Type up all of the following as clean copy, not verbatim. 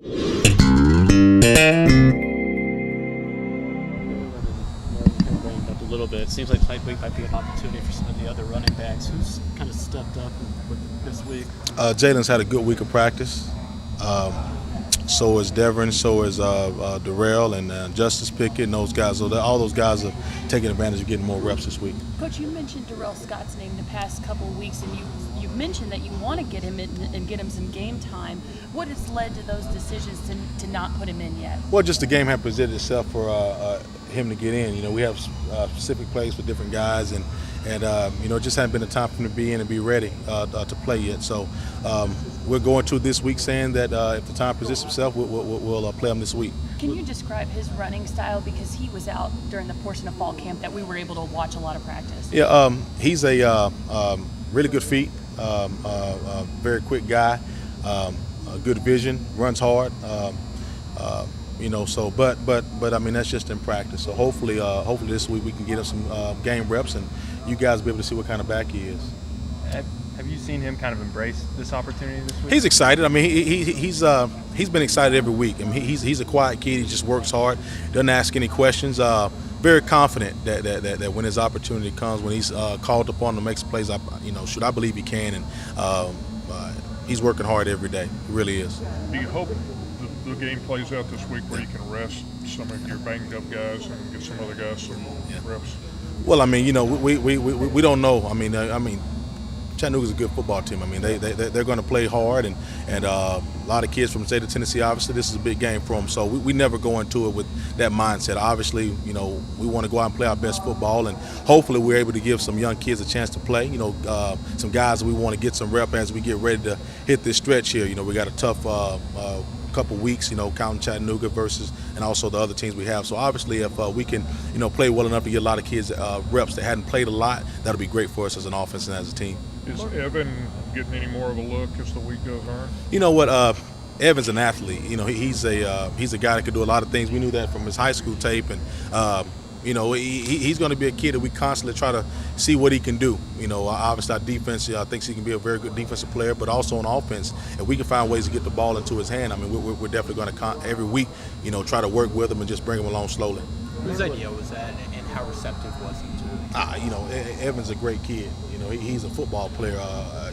Up a little bit. It seems like tonight week might be an opportunity for some of the other running backs. Who's kind of stepped up this week? Jalen's had a good week of practice. So is Devin, so is Darrell and Justice Pickett and those guys. So all those guys are taking advantage of getting more reps this week. Coach, you mentioned Darrell Scott's name the past couple of weeks, and you've mentioned that you want to get him in and get him some game time. What has led to those decisions to not put him in yet? Well, just the game had presented itself for him to get in. You know, we have specific plays for different guys, and you know, it just hadn't been a time for him to be in and be ready to play yet. So we're going to this week saying that if the time presents itself, we'll play him this week. Can you describe his running style, because he was out during the portion of fall camp that we were able to watch a lot of practice? Yeah, he's a really good feet, very quick guy, good vision, runs hard. You know, so but I mean, that's just in practice. So hopefully this week we can get him some game reps, and you guys will be able to see what kind of back he is. Have you seen him kind of embrace this opportunity this week? He's excited. I mean, he's been excited every week. I mean, he's a quiet kid. He just works hard, doesn't ask any questions. Very confident that when his opportunity comes, when he's called upon to make some plays, I believe he can, and he's working hard every day. He really is. Do you hope the game plays out this week where you can rest some of your banged up guys and get some other guys some reps? Well, I mean, you know, we don't know. I mean, Chattanooga's a good football team. I mean, they're going to play hard, and a lot of kids from the state of Tennessee. Obviously, this is a big game for them. So we never go into it with that mindset. Obviously, you know, we want to go out and play our best football, and hopefully we're able to give some young kids a chance to play. You know, some guys that we want to get some rep as we get ready to hit this stretch here. You know, we got a tough couple weeks, you know, counting Chattanooga versus and also the other teams we have. So obviously, if we can, you know, play well enough to get a lot of kids reps that hadn't played a lot, that'll be great for us as an offense and as a team. Is Evan getting any more of a look as the week goes on? You know what? Evan's an athlete. You know, he's a guy that can do a lot of things. We knew that from his high school tape, and you know, he's going to be a kid that we constantly try to see what he can do. You know, obviously our defense thinks he can be a very good defensive player, but also on offense, if we can find ways to get the ball into his hand, I mean, we're definitely going to every week, you know, try to work with him and just bring him along slowly. Whose idea was that, and how receptive was he to it? You know, Evan's a great kid. You know, he's a football player.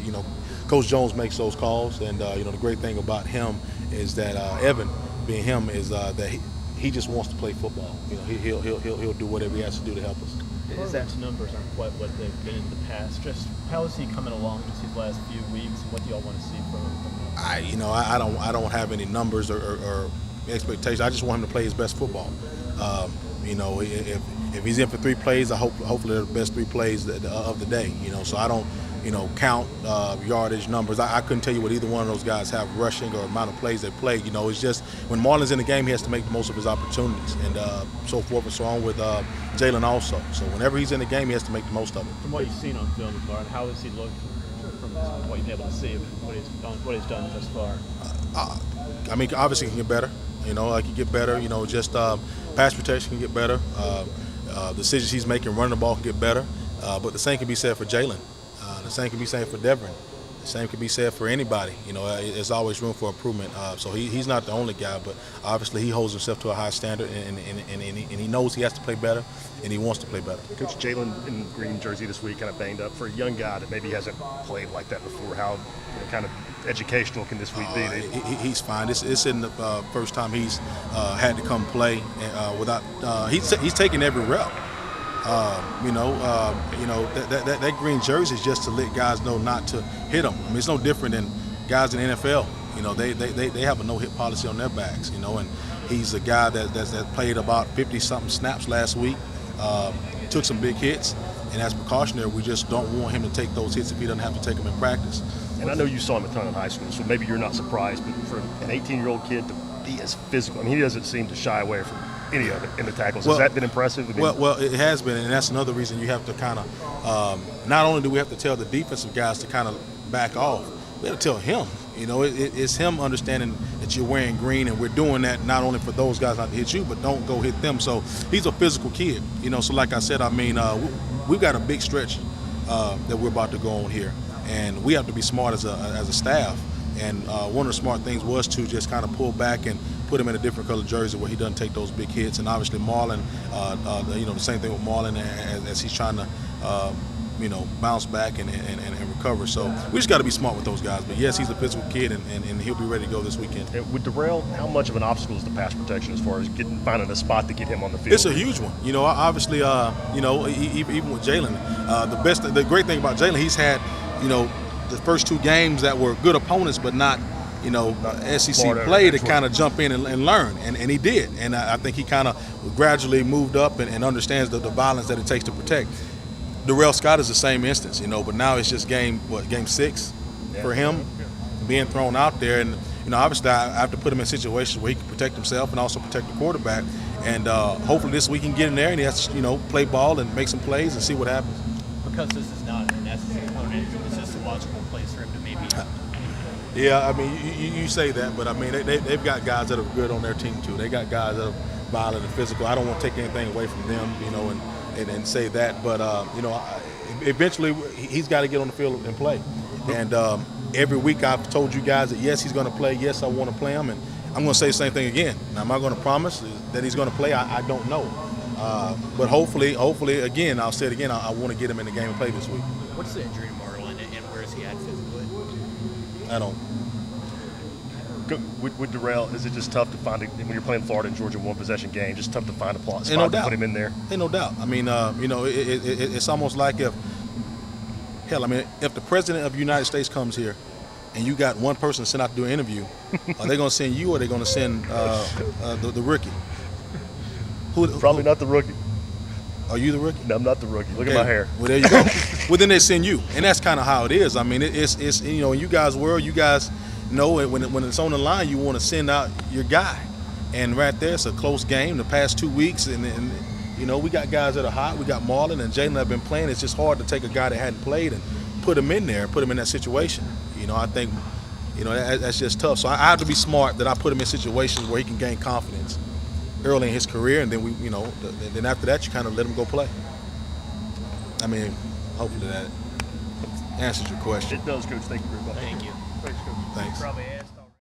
You know, Coach Jones makes those calls, and you know, the great thing about him is that Evan, being him, is that he just wants to play football. You know, he'll do whatever he has to do to help us. His numbers aren't quite what they've been in the past. Just how is he coming along just these last few weeks? What do y'all want to see from him? You know, I don't have any numbers or expectations. I just want him to play his best football. You know, if he's in for 3 plays, hopefully they're the best 3 plays of the day. You know, so I don't, you know, count yardage numbers. I couldn't tell you what either one of those guys have rushing or amount of plays they play. You know, it's just when Marlon's in the game, he has to make the most of his opportunities, and so forth and so on with Jalen also. So whenever he's in the game, he has to make the most of it. From what you've seen on film, Bart, how does he look from what you've been able to see of what he's done thus far? I mean, obviously he can get better. You know, like he get better. You know, just pass protection can get better. Decisions he's making running the ball can get better. But the same can be said for Jalen. The same can be said for Devin. The same can be said for anybody. You know, there's always room for improvement. So he's not the only guy, but obviously he holds himself to a high standard, and he knows he has to play better, and he wants to play better. Coach, Jalen in green jersey this week, kind of banged up. For a young guy that maybe hasn't played like that before, how kind of educational can this week be? He's fine. It's in the first time he's had to come play without. He's taking every rep. You know, that green jersey is just to let guys know not to hit them. I mean, it's no different than guys in the NFL. You know, they have a no-hit policy on their backs. You know, and he's a guy that played about 50-something snaps last week, took some big hits, and as precautionary, we just don't want him to take those hits if he doesn't have to take them in practice. And I know you saw him a ton in high school, so maybe you're not surprised, but for an 18-year-old kid to be as physical, I mean, he doesn't seem to shy away from any of it in the tackles. Has that been impressive? I mean, well, it has been, and that's another reason you have to kind of, not only do we have to tell the defensive guys to kind of back off, we have to tell him. You know, it's him understanding that you're wearing green, and we're doing that not only for those guys not to hit you, but don't go hit them. So he's a physical kid. You know, so like I said, I mean, we've got a big stretch that we're about to go on here, and we have to be smart as a staff And one of the smart things was to just kind of pull back and put him in a different color jersey where he doesn't take those big hits. And obviously Marlon, the same thing with Marlon as he's trying to, bounce back and recover. So we just got to be smart with those guys. But yes, he's a physical kid, and he'll be ready to go this weekend. And with Darrell, how much of an obstacle is the pass protection as far as finding a spot to get him on the field? It's a huge one. Obviously, even with Jalen, the great thing about Jalen, he's had, the first 2 games that were good opponents, but not, SEC play to kind of jump in and learn, and he did. And I think he kind of gradually moved up and understands the violence that it takes to protect. Darrell Scott is the same instance, but now it's just game 6 for him being thrown out there. And, obviously I have to put him in situations where he can protect himself and also protect the quarterback. And hopefully this week he can get in there and he has to, play ball and make some plays and see what happens. Because this is not an SEC opponent, is this a logical place for him to maybe? Yeah, I mean, you say that, but I mean, they've got guys that are good on their team too. They got guys that are violent and physical. I don't want to take anything away from them, and say that, but eventually he's got to get on the field and play. And every week I've told you guys that yes, he's going to play. Yes, I want to play him, and I'm going to say the same thing again. Now, am I going to promise that he's going to play? I don't know, but hopefully, again, I'll say it again. I want to get him in the game and play this week. What's the injury to Marlon, and where is he at physically? I don't. With Darrell, is it just tough to find when you're playing Florida and Georgia one-possession game? Just tough to find a spot to put him in there. Ain't no doubt. I mean, it's almost like if the president of the United States comes here, and you got one person sent out to do an interview, are they going to send you or are they going to send the rookie? Probably not the rookie. Are you the rookie? No, I'm not the rookie. Look at my hair. Well, there you go. Well, then they send you, and that's kind of how it is. I mean, it's in you guys' world, you guys know it, when it's on the line, you want to send out your guy, and right there, it's a close game. The past 2 weeks, and we got guys that are hot. We got Marlon and Jalen that have been playing. It's just hard to take a guy that hadn't played and put him in there, put him in that situation. I think, that's just tough. So I have to be smart that I put him in situations where he can gain confidence early in his career, and then then after that, you kind of let him go play. I mean, hopefully that answers your question. It does, Coach. Thank you very much. Thank you. Thanks, Coach. Thanks. Probably answered.